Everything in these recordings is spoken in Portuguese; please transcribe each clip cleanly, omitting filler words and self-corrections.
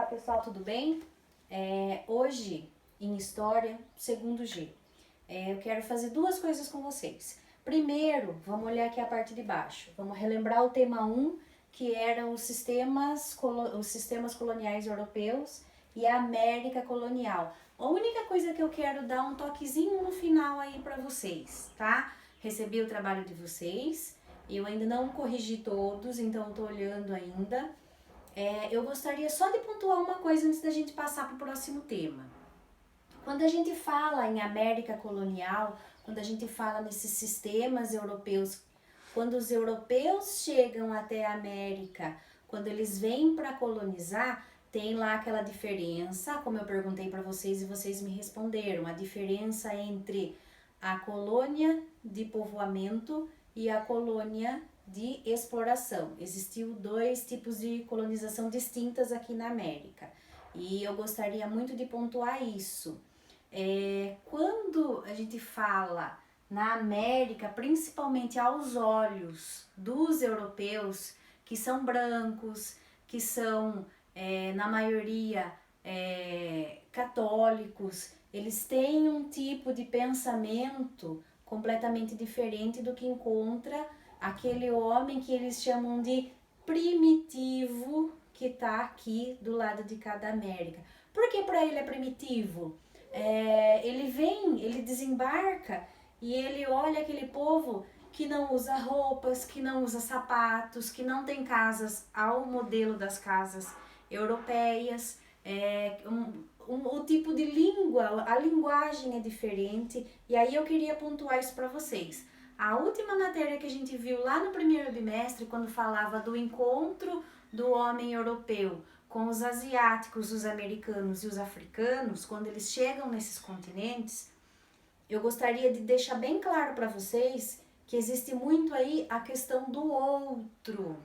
pessoal, tudo bem? Hoje, em História, segundo G, eu quero fazer duas coisas com vocês. Primeiro, vamos olhar aqui a parte de baixo. Vamos relembrar o tema 1, que eram os sistemas coloniais europeus e a América colonial. A única coisa que eu quero dar um toquezinho no final aí para vocês, tá? Recebi o trabalho de vocês, eu ainda não corrigi todos, então eu tô olhando ainda. Eu gostaria só de pontuar uma coisa antes da gente passar para o próximo tema. Quando a gente fala em América colonial, quando a gente fala nesses sistemas europeus, quando os europeus chegam até a América, quando eles vêm para colonizar, tem lá aquela diferença, como eu perguntei para vocês e vocês me responderam, a diferença entre a colônia de povoamento e a colônia de exploração. Existiu dois tipos de colonização distintas aqui na América e eu gostaria muito de pontuar isso. Quando a gente fala na América, principalmente aos olhos dos europeus, que são brancos, que são, na maioria, católicos, eles têm um tipo de pensamento completamente diferente do que encontra aquele homem que eles chamam de primitivo, que está aqui do lado de cada América. Por que para ele é primitivo? Ele vem, ele desembarca e ele olha aquele povo que não usa roupas, que não usa sapatos, que não tem casas ao modelo das casas europeias, o tipo de língua, a linguagem é diferente, e aí eu queria pontuar isso para vocês. A última matéria que a gente viu lá no primeiro bimestre, quando falava do encontro do homem europeu com os asiáticos, os americanos e os africanos, quando eles chegam nesses continentes, eu gostaria de deixar bem claro para vocês que existe muito aí a questão do outro.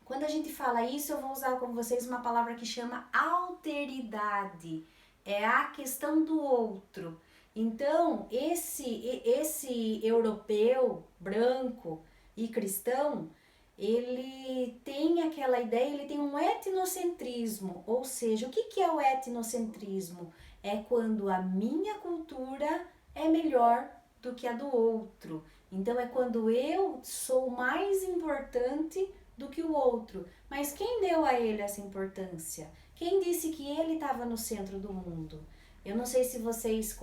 Quando a gente fala isso, eu vou usar com vocês uma palavra que chama alteridade. É a questão do outro. Então, esse europeu, branco e cristão, ele tem aquela ideia, ele tem um etnocentrismo. Ou seja, o que é o etnocentrismo? É quando a minha cultura é melhor do que a do outro. Então, é quando eu sou mais importante do que o outro. Mas quem deu a ele essa importância? Quem disse que ele estava no centro do mundo? Eu não sei se vocês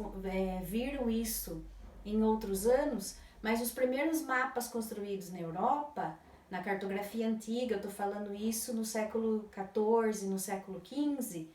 viram isso em outros anos, mas os primeiros mapas construídos na Europa, na cartografia antiga, eu estou falando isso no século XIV, no século XV,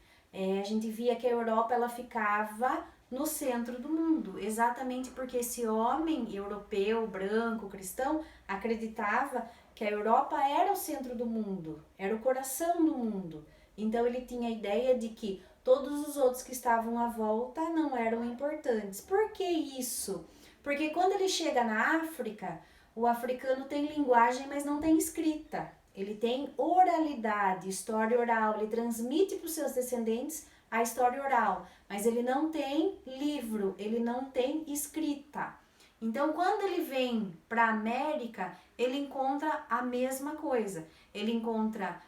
a gente via que a Europa ela ficava no centro do mundo, exatamente porque esse homem europeu, branco, cristão, acreditava que a Europa era o centro do mundo, era o coração do mundo. Então ele tinha a ideia de que todos os outros que estavam à volta não eram importantes. Por que isso? Porque quando ele chega na África, o africano tem linguagem, mas não tem escrita. Ele tem oralidade, história oral, ele transmite para os seus descendentes a história oral, mas ele não tem livro, ele não tem escrita. Então, quando ele vem para a América, ele encontra a mesma coisa. Ele encontra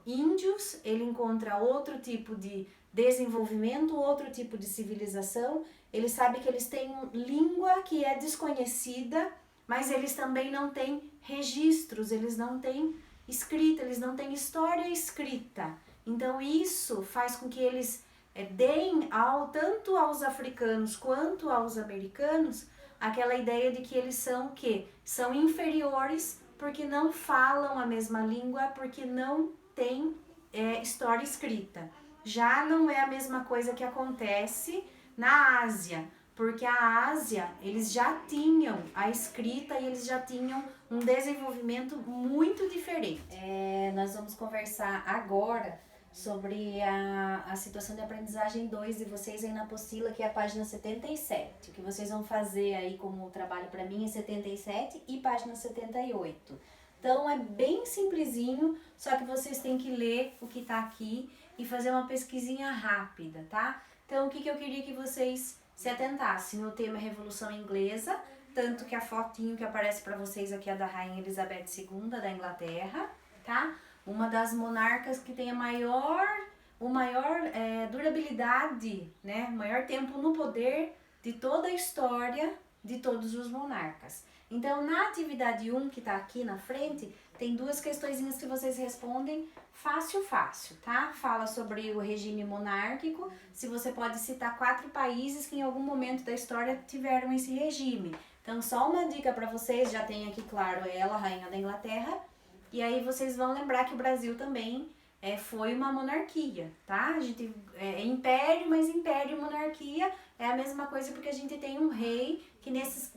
índios, ele encontra outro tipo de desenvolvimento, outro tipo de civilização. Ele sabe que eles têm língua que é desconhecida, mas eles também não têm registros, eles não têm escrita, eles não têm história escrita. Então, isso faz com que eles deem tanto aos africanos quanto aos americanos aquela ideia de que eles são o quê? São inferiores porque não falam a mesma língua, porque não tem história escrita. Já não é a mesma coisa que acontece na Ásia, porque a Ásia, eles já tinham a escrita e eles já tinham um desenvolvimento muito diferente. Nós vamos conversar agora sobre a situação de aprendizagem 2 de vocês aí na apostila, que é a página 77. O que vocês vão fazer aí como trabalho para mim é 77 e página 78. Então é bem simplesinho, só que vocês têm que ler o que está aqui e fazer uma pesquisinha rápida, tá? Então o que eu queria que vocês se atentassem? O tema é Revolução Inglesa, tanto que a fotinho que aparece para vocês aqui é da Rainha Elizabeth II da Inglaterra, tá? Uma das monarcas que tem o maior durabilidade, né, o maior tempo no poder de toda a história de todos os monarcas. Então, na atividade 1, que está aqui na frente, tem duas questõezinhas que vocês respondem fácil, tá? Fala sobre o regime monárquico, se você pode citar 4 países que em algum momento da história tiveram esse regime. Então, só uma dica para vocês, já tem aqui, claro, ela, Rainha da Inglaterra, e aí vocês vão lembrar que o Brasil também foi uma monarquia, tá? A gente é império, mas império e monarquia é a mesma coisa porque a gente tem um rei que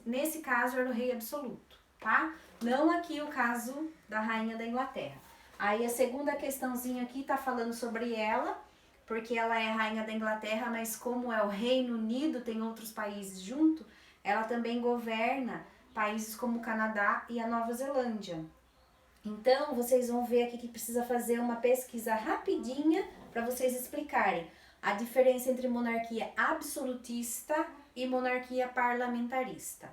nesse caso era o rei absoluto, tá? Não aqui o caso da Rainha da Inglaterra. Aí a segunda questãozinha aqui tá falando sobre ela, porque ela é Rainha da Inglaterra, mas como é o Reino Unido, tem outros países junto, ela também governa países como o Canadá e a Nova Zelândia. Então, vocês vão ver aqui que precisa fazer uma pesquisa rapidinha para vocês explicarem a diferença entre monarquia absolutista e monarquia parlamentarista.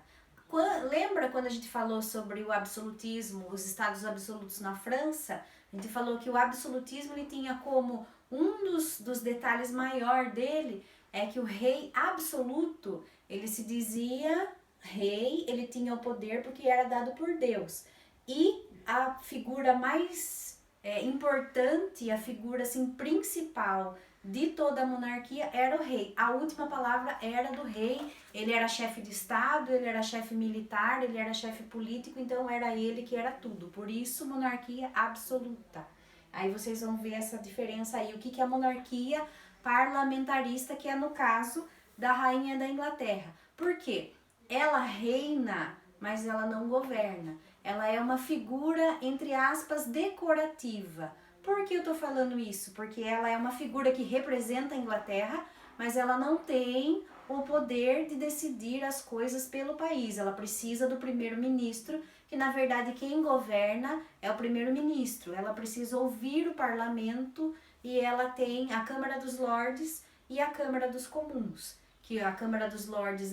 Lembra quando a gente falou sobre o absolutismo, os estados absolutos na França? A gente falou que o absolutismo ele tinha como um dos detalhes maior dele é que o rei absoluto, ele se dizia rei, ele tinha o poder porque era dado por Deus. E a figura mais importante, a figura assim, principal de toda a monarquia era o rei. A última palavra era do rei, ele era chefe de estado, ele era chefe militar, ele era chefe político, então era ele que era tudo. Por isso, monarquia absoluta. Aí vocês vão ver essa diferença aí. O que é a monarquia parlamentarista, que é no caso da Rainha da Inglaterra. Por quê? Ela reina, mas ela não governa. Ela é uma figura, entre aspas, decorativa. Por que eu tô falando isso? Porque ela é uma figura que representa a Inglaterra, mas ela não tem o poder de decidir as coisas pelo país. Ela precisa do primeiro-ministro, que na verdade quem governa é o primeiro-ministro. Ela precisa ouvir o parlamento e ela tem a Câmara dos Lordes e a Câmara dos Comuns. Que a Câmara dos Lordes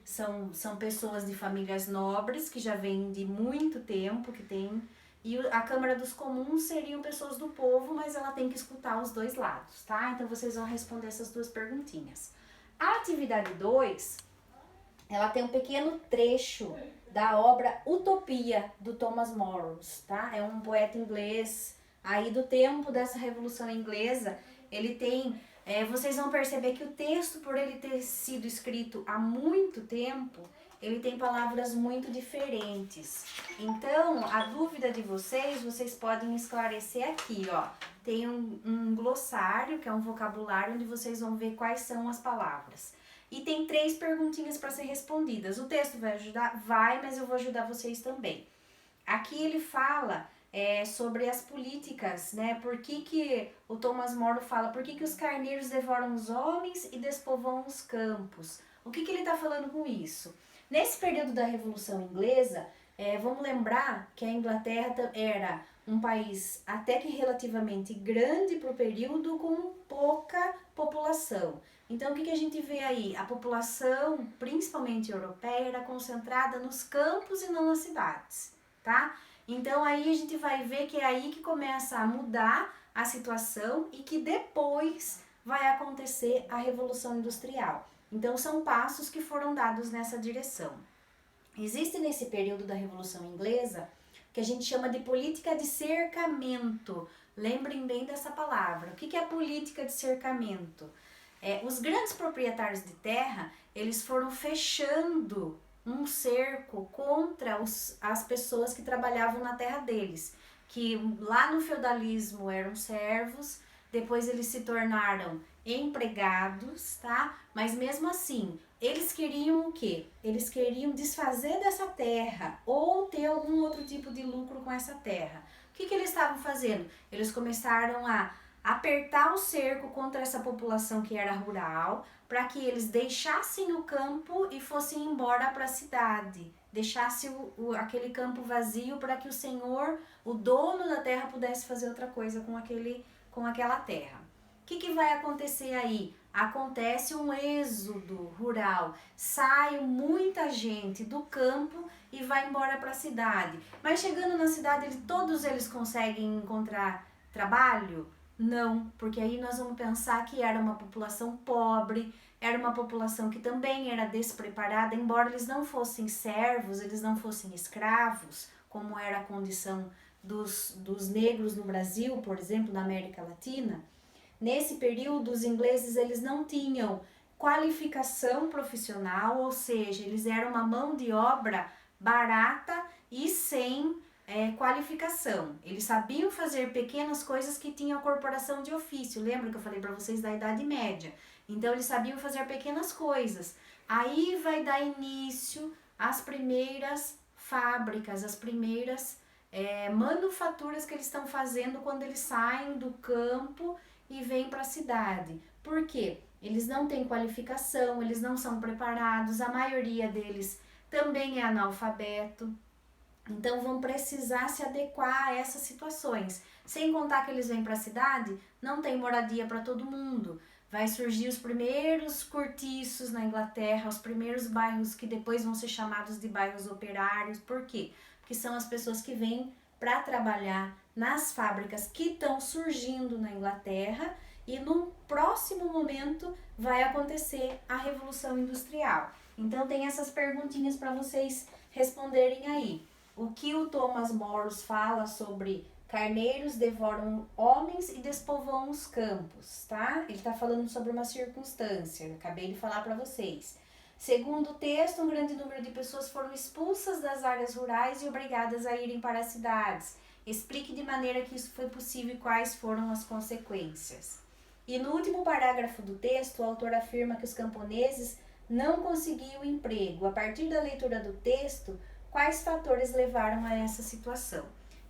são pessoas de famílias nobres que já vêm de muito tempo, que tem, e a Câmara dos Comuns seriam pessoas do povo, mas ela tem que escutar os dois lados, tá? Então vocês vão responder essas duas perguntinhas. A atividade 2, ela tem um pequeno trecho da obra Utopia, do Thomas More, tá? É um poeta inglês, aí do tempo dessa Revolução Inglesa, ele tem... vocês vão perceber que o texto, por ele ter sido escrito há muito tempo, ele tem palavras muito diferentes. Então, a dúvida de vocês podem esclarecer aqui, ó. Tem um glossário, que é um vocabulário, onde vocês vão ver quais são as palavras. E tem 3 perguntinhas para ser respondidas. O texto vai ajudar? Vai, mas eu vou ajudar vocês também. Aqui ele fala... sobre as políticas, né? Por que o Thomas More fala, por que os carneiros devoram os homens e despovoam os campos? O que ele está falando com isso? Nesse período da Revolução Inglesa, vamos lembrar que a Inglaterra era um país até que relativamente grande para o período, com pouca população. Então, o que a gente vê aí? A população, principalmente europeia, era concentrada nos campos e não nas cidades, tá? Então aí a gente vai ver que é aí que começa a mudar a situação e que depois vai acontecer a Revolução Industrial. Então são passos que foram dados nessa direção. Existe nesse período da Revolução Inglesa que a gente chama de política de cercamento. Lembrem bem dessa palavra. O que é a política de cercamento? Os grandes proprietários de terra, eles foram fechando um cerco contra as pessoas que trabalhavam na terra deles, que lá no feudalismo eram servos, depois eles se tornaram empregados, tá? Mas mesmo assim, eles queriam o quê? Eles queriam desfazer dessa terra ou ter algum outro tipo de lucro com essa terra. O que eles estavam fazendo? Eles começaram a apertar o cerco contra essa população que era rural, para que eles deixassem o campo e fossem embora para a cidade, deixasse aquele campo vazio para que o senhor, o dono da terra, pudesse fazer outra coisa com aquela terra. O que vai acontecer aí? Acontece um êxodo rural, sai muita gente do campo e vai embora para a cidade. Mas chegando na cidade, todos eles conseguem encontrar trabalho? Não, porque aí nós vamos pensar que era uma população pobre, era uma população que também era despreparada, embora eles não fossem servos, eles não fossem escravos, como era a condição dos negros no Brasil, por exemplo, na América Latina. Nesse período, os ingleses eles não tinham qualificação profissional, ou seja, eles eram uma mão de obra barata e sem qualificação. Eles sabiam fazer pequenas coisas que tinham a corporação de ofício. Lembra que eu falei para vocês da Idade Média? Então, eles sabiam fazer pequenas coisas. Aí vai dar início às primeiras fábricas, as primeiras manufaturas que eles estão fazendo quando eles saem do campo e vêm para a cidade. Por quê? Eles não têm qualificação, eles não são preparados, a maioria deles também é analfabeto. Então vão precisar se adequar a essas situações. Sem contar que eles vêm para a cidade, não tem moradia para todo mundo. Vai surgir os primeiros cortiços na Inglaterra, os primeiros bairros que depois vão ser chamados de bairros operários. Por quê? Porque são as pessoas que vêm para trabalhar nas fábricas que estão surgindo na Inglaterra, e no próximo momento vai acontecer a Revolução Industrial. Então tem essas perguntinhas para vocês responderem aí. O que o Thomas Moros fala sobre carneiros devoram homens e despovoam os campos, tá? Ele está falando sobre uma circunstância, eu acabei de falar para vocês. Segundo o texto, um grande número de pessoas foram expulsas das áreas rurais e obrigadas a irem para as cidades. Explique de maneira que isso foi possível e quais foram as consequências. E no último parágrafo do texto, o autor afirma que os camponeses não conseguiam emprego. A partir da leitura do texto, quais fatores levaram a essa situação?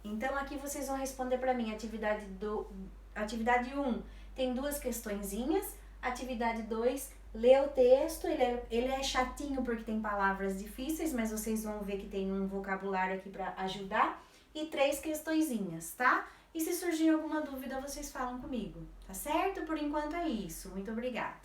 Então, aqui vocês vão responder para mim. Atividade 1 tem 2 questõezinhas. Atividade 2, lê o texto. Ele é chatinho porque tem palavras difíceis, mas vocês vão ver que tem um vocabulário aqui para ajudar. E 3 questõezinhas, tá? E se surgir alguma dúvida, vocês falam comigo, tá certo? Por enquanto é isso. Muito obrigada.